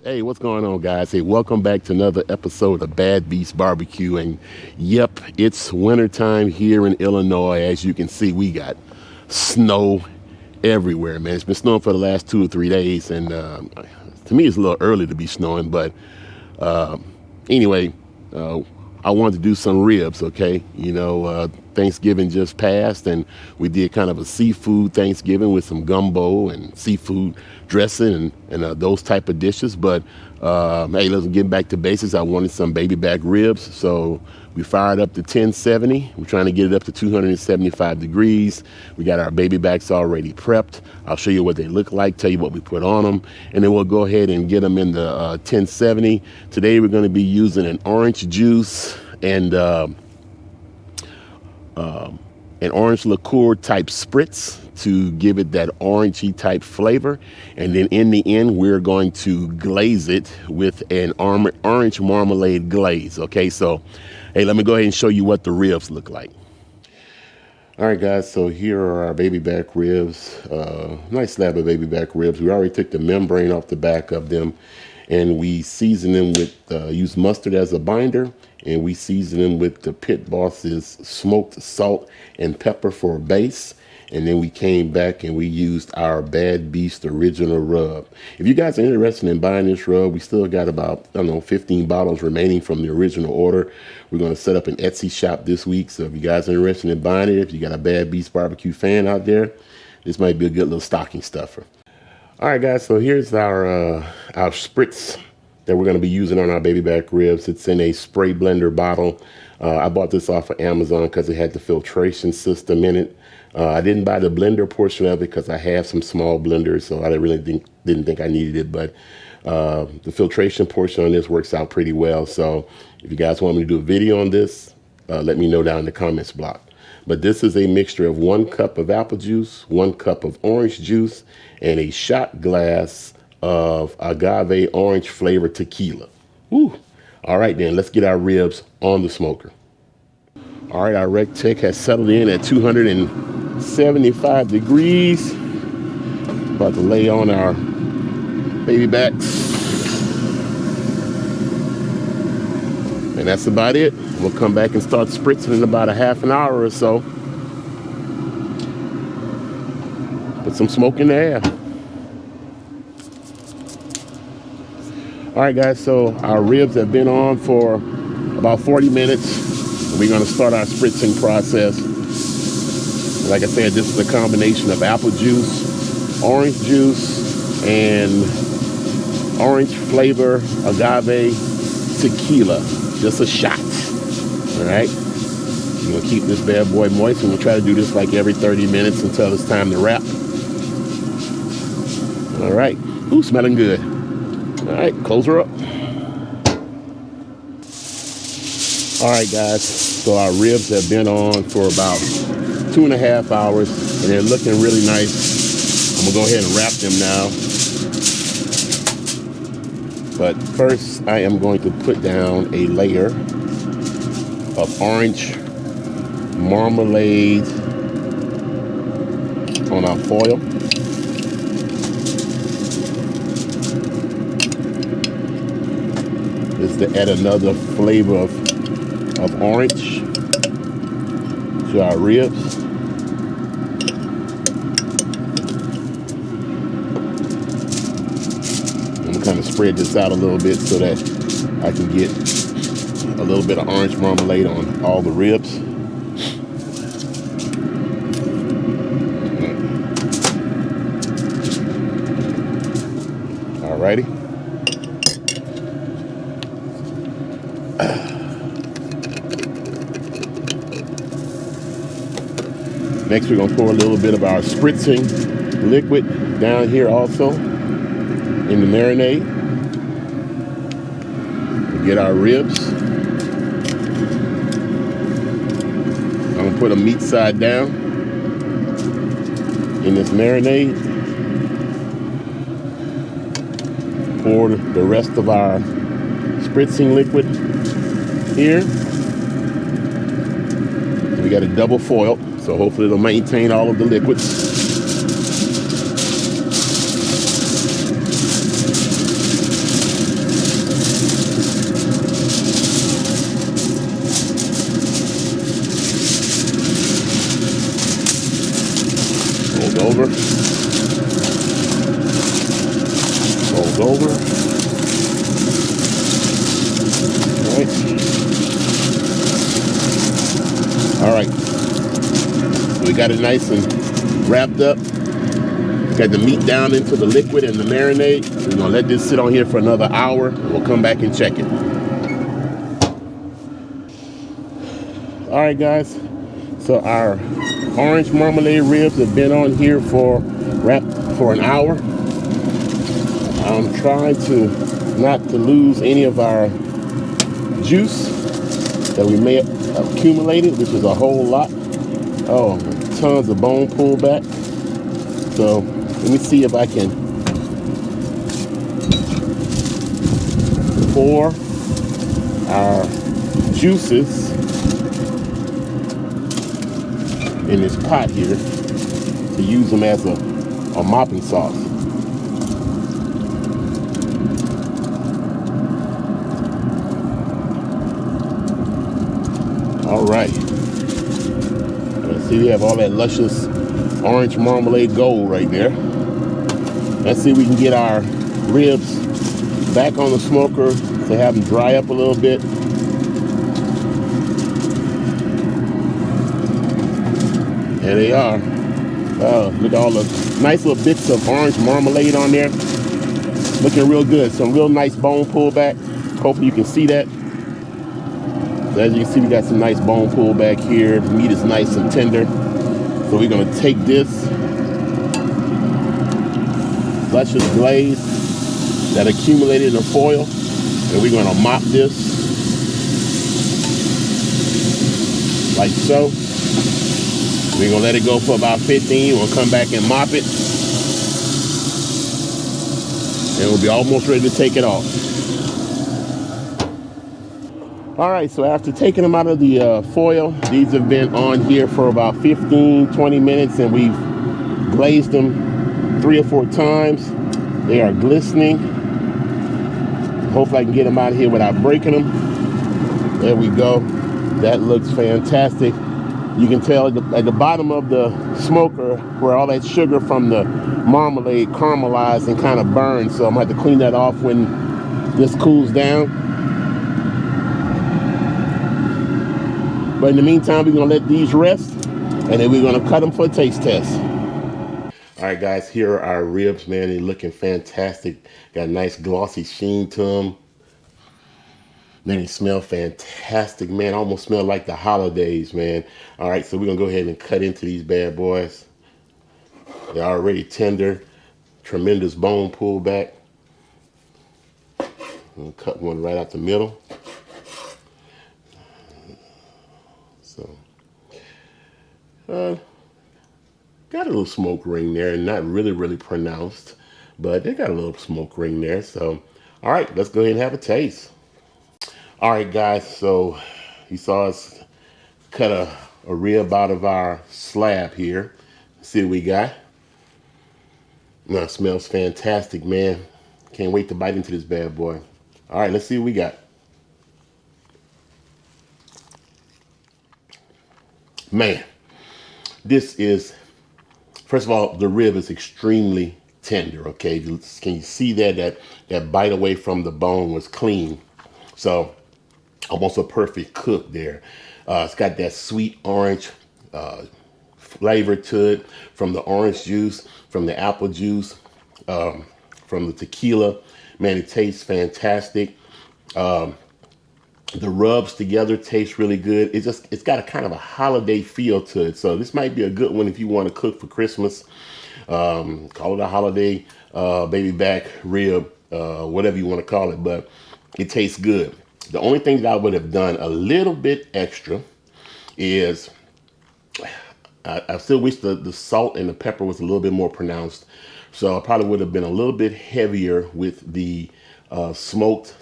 Hey, what's going on, guys? Hey, welcome back to another episode of Bad Beast Barbecue. And yep, it's wintertime here in Illinois. As you can see, we got snow everywhere, man. It's been snowing for the last 2 or 3 days, and to me, it's a little early to be snowing. But anyway, uh, I wanted to do some ribs, okay? Thanksgiving just passed, and we did kind of a seafood Thanksgiving with some gumbo and seafood dressing and those type of dishes. But hey, let's get back to basics. I wanted some baby back ribs, so we fired up to 1070. We're trying to get it up to 275 degrees. We got our baby backs already prepped. I'll show you what they look like, tell you what we put on them, and then we'll go ahead and get them in the 1070. Today we're going to be using an orange juice and an orange liqueur type spritz to give it that orangey type flavor. And then in the end, we're going to glaze it with an orange marmalade glaze. Okay, so hey, let me go ahead and show you what the ribs look like. All right, guys, so here are our baby back ribs. Nice slab of baby back ribs. We already took the membrane off the back of them, and we season them with, use mustard as a binder, and we season them with the Pit Boss's smoked salt and pepper for a base. And then we came back and we used our Bad Beast original rub. If you guys are interested in buying this rub, we still got about, 15 bottles remaining from the original order. We're going to set up an Etsy shop this week. So if you guys are interested in buying it, if you got a Bad Beast barbecue fan out there, this might be a good little stocking stuffer. All right, guys, so here's our spritz that we're going to be using on our baby back ribs. It's in a spray blender bottle. I bought this off of Amazon because it had the filtration system in it. I didn't buy the blender portion of it because I have some small blenders, so I didn't think I needed it. But the filtration portion on this works out pretty well. So if you guys want me to do a video on this, let me know down in the comments block. But this is a mixture of 1 cup of apple juice, 1 cup of orange juice, and a shot glass of agave orange flavored tequila. Woo. All right, then let's get our ribs on the smoker. All right, our Recteq has settled in at 275 degrees. About to lay on our baby backs. And that's about it. We'll come back and start spritzing in about a half an hour or so. Put some smoke in the air. All right, guys, so our ribs have been on for about 40 minutes. We're going to start our spritzing process. Like I said, this is a combination of apple juice, orange juice, and orange flavor agave tequila. Just a shot. All right. We're going to keep this bad boy moist, and we'll try to do this like every 30 minutes until it's time to wrap. All right. Ooh, smelling good. All right, close her up. All right, guys, so our ribs have been on for about 2.5 hours, and they're looking really nice. I'm gonna go ahead and wrap them now. But first, I am going to put down a layer of orange marmalade on our foil. This is to add another flavor of orange to our ribs. I'm gonna kind of spread this out a little bit so that I can get a little bit of orange marmalade on all the ribs. Alrighty. Next, we're going to pour a little bit of our spritzing liquid down here also in the marinade. We get our ribs. I'm going to put a meat side down in this marinade. Pour the rest of our spritzing liquid here. We got a double foil, so hopefully it'll maintain all of the liquids. this over. All right. So we got it nice and wrapped up. Got the meat down into the liquid and the marinade. We're gonna let this sit on here for another hour. We'll come back and check it. All right, guys. So our orange marmalade ribs have been on here for wrapped for an hour. I'm trying to not to lose any of our juice that we may have accumulated, which is a whole lot. Oh, tons of bone pullback. So let me see if I can pour our juices in this pot here to use them as a mopping sauce. All right. See, we have all that luscious orange marmalade gold right there. Let's see if we can get our ribs back on the smoker to have them dry up a little bit. There they are. Look at all the nice little bits of orange marmalade on there. Looking real good. Some real nice bone pullback. Hopefully you can see that. So as you can see, we got some nice bone pullback here. The meat is nice and tender. So we're gonna take this luscious glaze that accumulated in the foil, and we're gonna mop this like so. We're gonna let it go for about 15. We'll come back and mop it, and we'll be almost ready to take it off. All right, so after taking them out of the foil, these have been on here for about 15-20 minutes, and we've glazed them 3 or 4 times. They are glistening. Hopefully I can get them out of here without breaking them. There we go. That looks fantastic. You can tell at the bottom of the smoker where all that sugar from the marmalade caramelized and kind of burned. So I'm gonna have to clean that off when this cools down. But in the meantime, we're gonna let these rest, and then we're gonna cut them for a taste test. All right, guys, here are our ribs, man. They're looking fantastic. Got a nice glossy sheen to them. Man, they smell fantastic, man. Almost smell like the holidays, man. All right, so we're gonna go ahead and cut into these bad boys. They're already tender, tremendous bone pullback. I'm gonna cut one right out the middle. So, got a little smoke ring there, not really pronounced, but they got a little smoke ring there. So, all right, let's go ahead and have a taste. All right, guys, so you saw us cut a rib out of our slab here. See what we got. Now, it smells fantastic, man. Can't wait to bite into this bad boy. All right, let's see what we got. Man, this is, first of all, the rib is extremely tender, okay? Can you see that bite away from the bone was clean? So, almost a perfect cook there. It's got that sweet orange flavor to it from the orange juice, from the apple juice, from the tequila. Man, it tastes fantastic. The rubs together taste really good. It's got a kind of a holiday feel to it. So this might be a good one if you want to cook for Christmas. Call it a holiday baby back rib, whatever you want to call it, but it tastes good. The only thing that I would have done a little bit extra is I still wish the salt and the pepper was a little bit more pronounced. So I probably would have been a little bit heavier with the smoked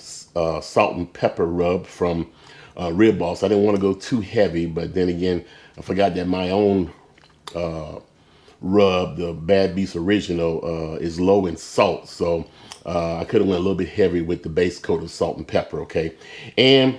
salt and pepper rub from Rib Boss. I didn't want to go too heavy, but then again, I forgot that my own rub, the Bad Beast Original, is low in salt. So I could have went a little bit heavy with the base coat of salt and pepper, okay? And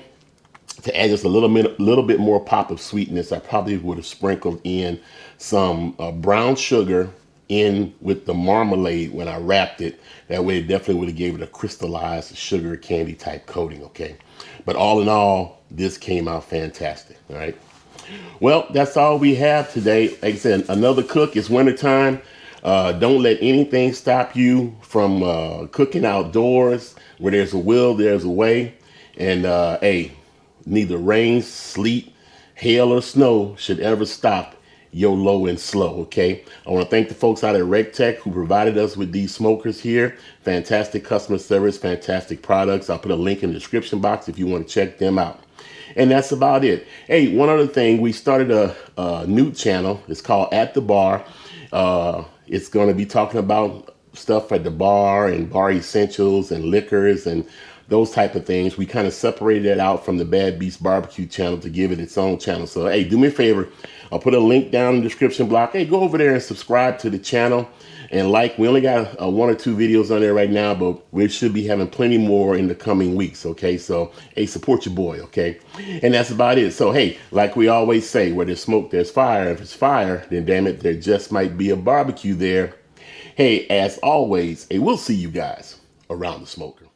to add just a little bit more pop of sweetness, I probably would have sprinkled in some brown sugar in with the marmalade when I wrapped it. That way it definitely would have gave it a crystallized sugar candy type coating, okay? But all in all, this came out fantastic, all right? Well, that's all we have today. Like I said, another cook. It's wintertime. Don't let anything stop you from cooking outdoors. Where there's a will, there's a way. And hey, neither rain, sleet, hail, or snow should ever stop your low and slow, okay? I want to thank the folks out at Recteq who provided us with these smokers here. Fantastic customer service, fantastic products. I'll put a link in the description box if you want to check them out. And that's about it. Hey, one other thing, we started a new channel. It's called At the Bar. It's going to be talking about stuff at the bar and bar essentials and liquors and those type of things. We kind of separated it out from the Bad Beast Barbecue channel to give it its own channel. So, hey, do me a favor. I'll put a link down in the description block. Hey, go over there and subscribe to the channel. And like, we only got 1 or 2 videos on there right now, but we should be having plenty more in the coming weeks, okay? So, hey, support your boy, okay? And that's about it. So, hey, like we always say, where there's smoke, there's fire. If it's fire, then damn it, there just might be a barbecue there. Hey, as always, hey, we'll see you guys around the smoker.